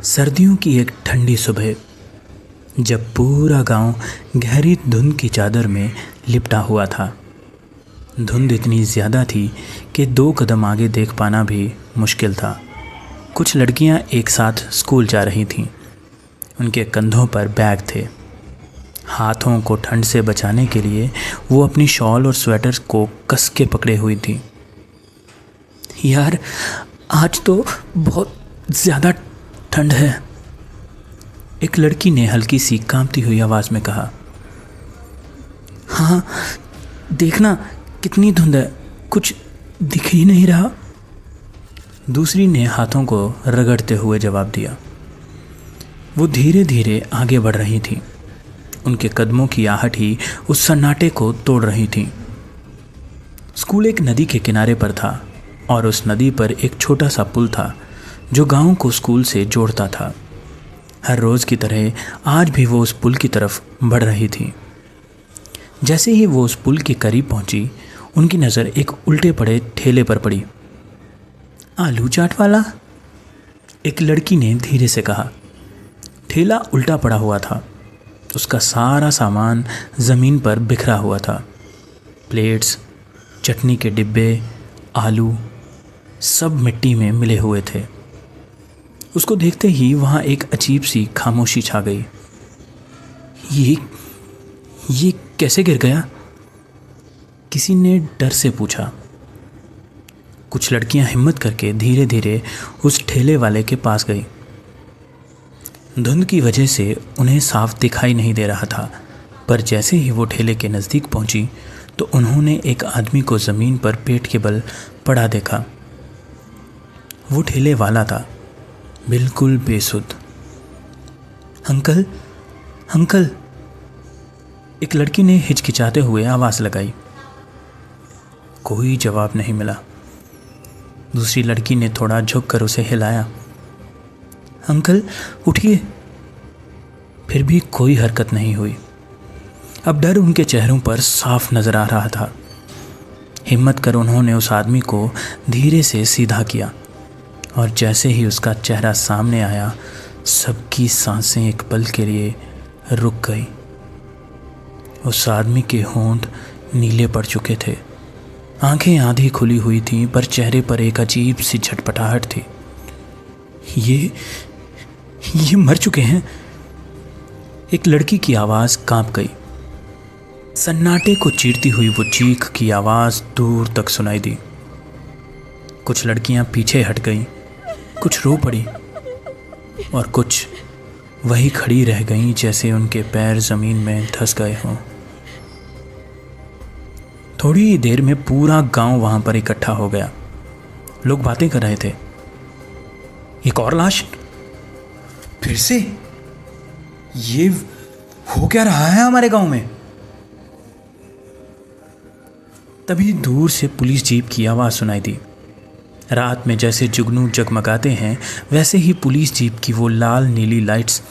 सर्दियों की एक ठंडी सुबह, जब पूरा गांव गहरी धुंध की चादर में लिपटा हुआ था। धुंध इतनी ज़्यादा थी कि 2 कदम आगे देख पाना भी मुश्किल था। कुछ लड़कियां एक साथ स्कूल जा रही थीं। उनके कंधों पर बैग थे। हाथों को ठंड से बचाने के लिए वो अपनी शॉल और स्वेटर को कस के पकड़े हुई थी। यार, आज तो बहुत ज़्यादा ठंड है, एक लड़की ने हल्की सी कांपती हुई आवाज़ में कहा। हाँ, देखना कितनी धुंध है, कुछ दिख ही नहीं रहा। दूसरी ने हाथों को रगड़ते हुए जवाब दिया। वो धीरे धीरे आगे बढ़ रही थी। उनके कदमों की आहट ही उस सन्नाटे को तोड़ रही थी। स्कूल एक नदी के किनारे पर था और उस नदी पर एक छोटा सा पुल था जो गांव को स्कूल से जोड़ता था। हर रोज़ की तरह आज भी वो उस पुल की तरफ बढ़ रही थी। जैसे ही वो उस पुल के करीब पहुंची, उनकी नज़र एक उल्टे पड़े ठेले पर पड़ी। आलू चाट वाला, एक लड़की ने धीरे से कहा। ठेला उल्टा पड़ा हुआ था। उसका सारा सामान ज़मीन पर बिखरा हुआ था। प्लेट्स, चटनी के डिब्बे, आलू, सब मिट्टी में मिले हुए थे। उसको देखते ही वहाँ एक अजीब सी खामोशी छा गई। ये कैसे गिर गया? किसी ने डर से पूछा। कुछ लड़कियां हिम्मत करके धीरे धीरे उस ठेले वाले के पास गई। धुंध की वजह से उन्हें साफ दिखाई नहीं दे रहा था, पर जैसे ही वो ठेले के नज़दीक पहुंची तो उन्होंने एक आदमी को ज़मीन पर पेट के बल पड़ा देखा। वो ठेले वाला था, बिल्कुल बेसुध। अंकल, अंकल, एक लड़की ने हिचकिचाते हुए आवाज़ लगाई। कोई जवाब नहीं मिला। दूसरी लड़की ने थोड़ा झुककर उसे हिलाया। अंकल, उठिए। फिर भी कोई हरकत नहीं हुई। अब डर उनके चेहरों पर साफ नजर आ रहा था। हिम्मत कर उन्होंने उस आदमी को धीरे से सीधा किया और जैसे ही उसका चेहरा सामने आया, सबकी सांसें एक पल के लिए रुक गई। उस आदमी के होंठ नीले पड़ चुके थे। आंखें आधी खुली हुई थीं, पर चेहरे पर एक अजीब सी झटपटाहट थी। ये मर चुके हैं, एक लड़की की आवाज़ कांप गई। सन्नाटे को चीरती हुई वो चीख की आवाज़ दूर तक सुनाई दी। कुछ लड़कियां पीछे हट गईं, कुछ रो पड़ी और कुछ वही खड़ी रह गईं जैसे उनके पैर ज़मीन में धंस गए हों। थोड़ी ही देर में पूरा गांव वहां पर इकट्ठा हो गया। लोग बातें कर रहे थे। एक और लाश? फिर से? ये हो क्या रहा है हमारे गांव में? तभी दूर से पुलिस जीप की आवाज़ सुनाई दी। रात में जैसे जुगनू जगमगाते हैं, वैसे ही पुलिस जीप की वो लाल नीली लाइट्स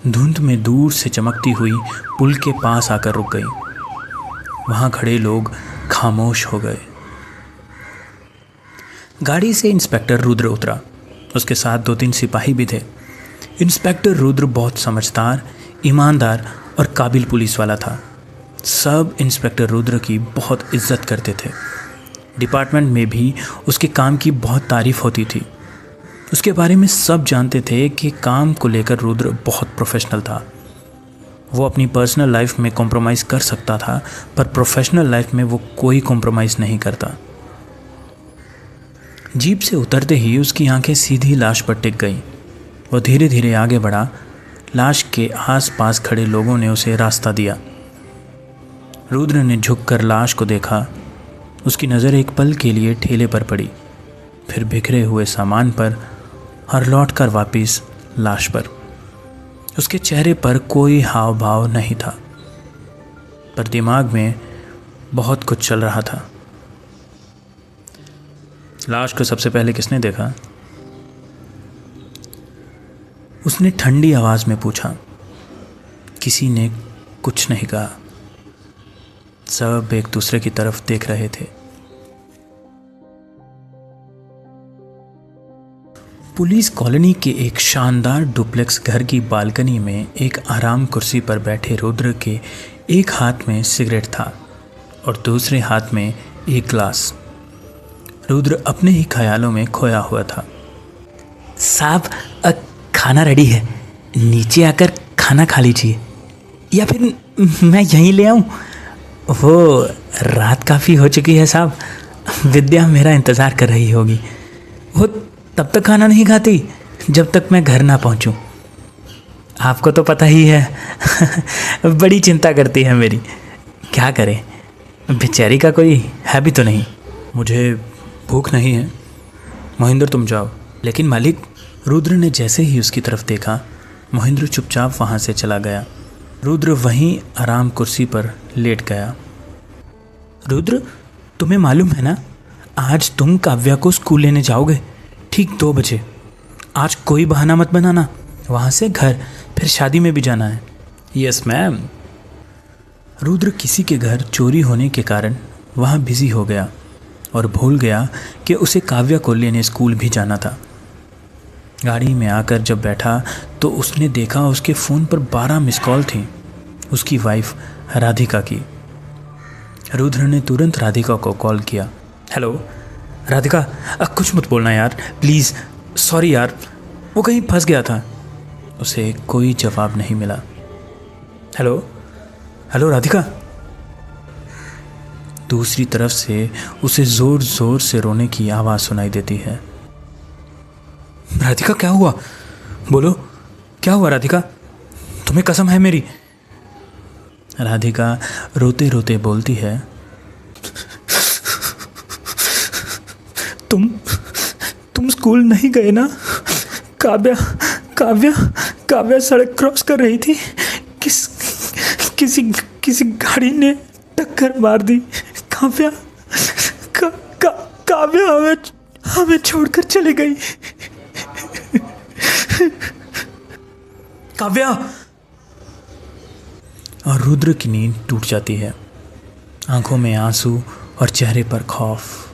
धुंध में दूर से चमकती हुई पुल के पास आकर रुक गई। वहाँ खड़े लोग खामोश हो गए। गाड़ी से इंस्पेक्टर रुद्र उतरा। उसके साथ 2-3 सिपाही भी थे। इंस्पेक्टर रुद्र बहुत समझदार, ईमानदार और काबिल पुलिस वाला था। सब इंस्पेक्टर रुद्र की बहुत इज्जत करते थे। डिपार्टमेंट में भी उसके काम की बहुत तारीफ होती थी। उसके बारे में सब जानते थे कि काम को लेकर रुद्र बहुत प्रोफेशनल था। वो अपनी पर्सनल लाइफ में कॉम्प्रोमाइज़ कर सकता था, पर प्रोफेशनल लाइफ में वो कोई कॉम्प्रोमाइज़ नहीं करता। जीप से उतरते ही उसकी आंखें सीधी लाश पर टिक गईं। वो धीरे धीरे आगे बढ़ा। लाश के आसपास खड़े लोगों ने उसे रास्ता दिया। रुद्र ने झुककर लाश को देखा। उसकी नज़र एक पल के लिए ठेले पर पड़ी, फिर बिखरे हुए सामान पर और लौटकर वापस लाश पर। उसके चेहरे पर कोई हाव भाव नहीं था, पर दिमाग में बहुत कुछ चल रहा था। लाश को सबसे पहले किसने देखा? उसने ठंडी आवाज में पूछा। किसी ने कुछ नहीं कहा। सब एक दूसरे की तरफ देख रहे थे। पुलिस कॉलोनी के एक शानदार डुप्लेक्स घर की बालकनी में एक आराम कुर्सी पर बैठे रुद्र के एक हाथ में सिगरेट था और दूसरे हाथ में एक ग्लास। रुद्र अपने ही ख्यालों में खोया हुआ था। साहब, खाना रेडी है, नीचे आकर खाना खा लीजिए, या फिर मैं यहीं ले आऊं? वो रात काफ़ी हो चुकी है साहब, विद्या मेरा इंतज़ार कर रही होगी। वो तब तक खाना नहीं खाती जब तक मैं घर ना पहुंचूं। आपको तो पता ही है बड़ी चिंता करती है मेरी। क्या करें, बेचारी का कोई है भी तो नहीं। मुझे भूख नहीं है महेंद्र, तुम जाओ। लेकिन मालिक। रुद्र ने जैसे ही उसकी तरफ देखा, महेंद्र चुपचाप वहाँ से चला गया। रुद्र वहीं आराम कुर्सी पर लेट गया। रुद्र, तुम्हें मालूम है ना, आज तुम काव्या को स्कूल लेने जाओगे ठीक 2 बजे। आज कोई बहाना मत बनाना, वहाँ से घर, फिर शादी में भी जाना है। Yes ma'am. रुद्र किसी के घर चोरी होने के कारण वहाँ बिजी हो गया और भूल गया कि उसे काव्या को लेने स्कूल भी जाना था। गाड़ी में आकर जब बैठा तो उसने देखा उसके फ़ोन पर 12 मिस कॉल थी, उसकी वाइफ राधिका की। रुद्र ने तुरंत राधिका को कॉल किया। हेलो राधिका, कुछ मत बोलना यार प्लीज़, सॉरी यार, वो कहीं फंस गया था। उसे कोई जवाब नहीं मिला। Hello hello Radhika. दूसरी तरफ से उसे ज़ोर ज़ोर से रोने की आवाज़ सुनाई देती है। राधिका, क्या हुआ? बोलो, क्या हुआ राधिका? तुम्हें कसम है मेरी। राधिका रोते रोते बोलती है, तुम स्कूल नहीं गए ना? काव्या सड़क क्रॉस कर रही थी, किसी गाड़ी ने टक्कर मार दी। काव्या हमें छोड़कर चली गई। काव्या। और रुद्र की नींद टूट जाती है, आंखों में आंसू और चेहरे पर खौफ।